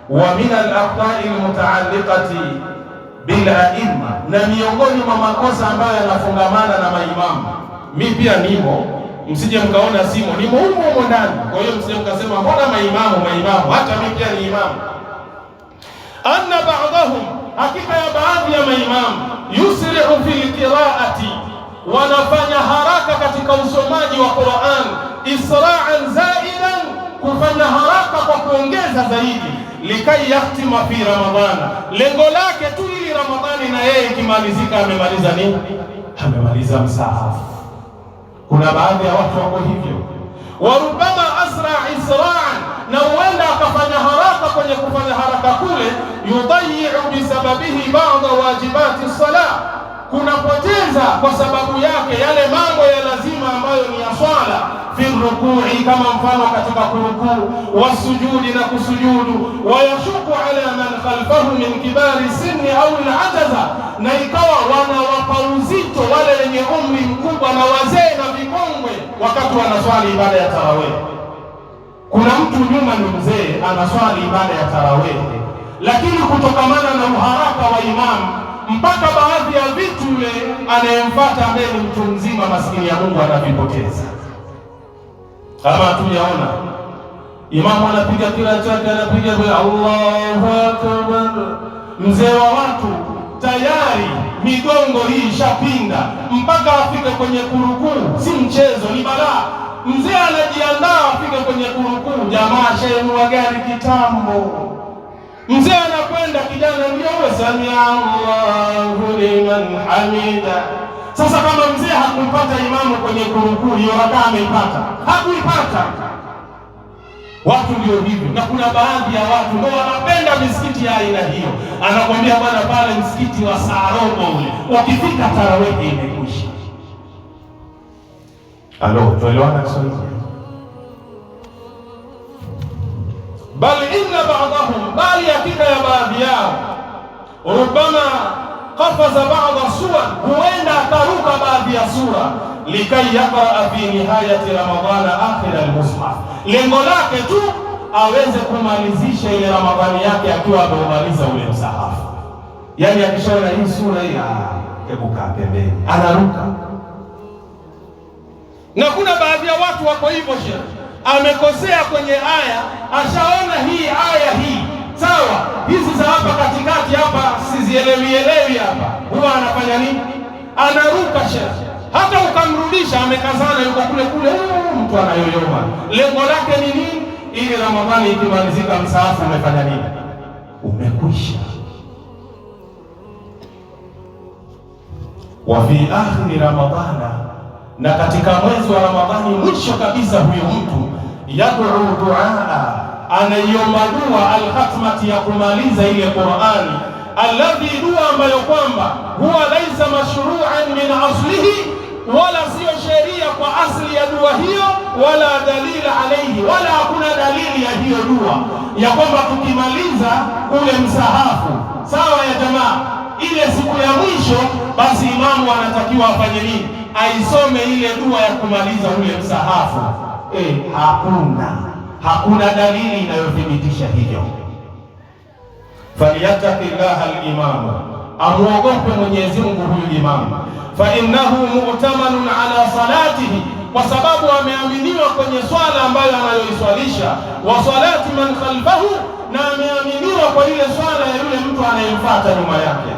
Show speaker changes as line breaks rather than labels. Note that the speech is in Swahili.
wa min al-aqta'i al-muta'alliqati bil a'imma, na miongoni mwa makosa ambayo yanafungamana na maimamu. Mimi pia nimo, msije mkaona simo, nimo humo ndani. Kwa hiyo msije mkasema mbona maimamu, hata mimi pia ni imamu. Anna ba'dahum, hakika ya baadhi ya maimamu, yusri'u fil qira'ati, wanafanya haraka katika usomaji wa Qur'an, isra'an zaidan, kufanya haraka kwa kuongeza zaidi, likai yahtima fi Ramadhana, lengo lake tu ili Ramadhani na yeye ikimalizika amemaliza nini? Amemaliza msahafu. Kuna baadhi ya watu wako hivyo. Warubama asra isra'an, na huenda akafanya haraka kwenye kufanya haraka kule, yudayi'u bisababihi ba'da wajibati salah, kunapoteza kwa sababu yake yale mambo ya lazima ambayo ni ya swala, fi rukui, kama mfano katika kurukuu, wasujudi, na kusujudu, wayashuku ala man khalfahu min kibari sinni au al-ajaza, na ikawa wanawapa uzito wale wenye umri mkubwa na wazee na vikongwe wakati wanaswali ibada ya tarawih. Kuna mtu nyuma ni mzee anaswali ibada ya tarawih, lakini kutokamana na uharaka wa imamu mpaka baadhi ya vitu yule anayemfuata ambaye ni mtu mzima maskini ya Mungu anavipoteza. Kama tunaona imamu anapiga kila chake, anapiga Allahu akbar, mzee wa watu tayari migongo hii ishapinda mpaka afike kwenye kurukuu. Si mchezo, ni balaa. Mzee anajiandaa afike kwenye kurukuu, jamaa shainua gari kitambo. Mzee anakwenda, kijana ndio samia Allahu liman hamida. Sasa kama mzee hakumpata imamu kwenye kurukuu, hiyo rakaa ameipata? Hakuipata. Watu ndio hivyo, na kuna baadhi ya watu ndio wanapenda misikiti ya aina hiyo. Anakwambia bwana, pale msikiti wa saa robo ule, ukifika tarawih imekwisha. Alo, tuelewana Kiswahili? Bali inna ba'dahum, bali hakika ya baadhi yao, rubama qafaza ba'da sura, huenda akaruka baadhi ya sura, likai yaqra fi nihayati Ramadhana akhir al-mushaf, lengo lake tu aweze kumalizisha ile Ramadhani yake akiwa ameumaliza ule msahafu. Yani akishaona hii sura hii, hebu kaa pembeni, anaruka. Na kuna baadhi ya watu wako hivyo, shehe amekosea kwenye aya, ashaona hii aya hii sawa, hizi za hapa katikati hapa sizielewi hapa, huwa anafanya nini? Anaruka shehe. Hata ukamrudisha amekazana, yuko kule mtu anayoyoma. Lengo lake ni nini? Ili Ramadhani ikimalizika msaafu umefanya nini? Umekwisha. Wa fi akhir Ramadhana, na katika mwezi wa Ramadhani mwisho kabisa, huyo mtu yad'u du'a, anaiomba dua al-khatmati, ya kumaliza ile Qur'ani, alladhi, dua ambayo kwamba huwa laisa mashru'an min aslihi, wala sio sheria kwa asli ya dua hiyo, wala dalila alayhi, wala hakuna dalili ya hiyo dua ya kwamba tukimaliza ule msahafu sawa ya jamaa, ile siku ya mwisho basi imamu anatakiwa afanye nini? Aisome ile dua ya kumaliza ule msahafu. Hakuna dalili inayothibitisha hivyo. Falyattaqillaha al-imamu, amuogope Mwenyezi Mungu huyu imamu. Fa innahu mu'tamanun ala salatihi, kwa sababu ameaminiwa kwenye swala ambayo anayoiswalisha, wa salati man khalfahu, na ameaminiwa kwa ile swala ya yule mtu anayemfuata nyuma yake.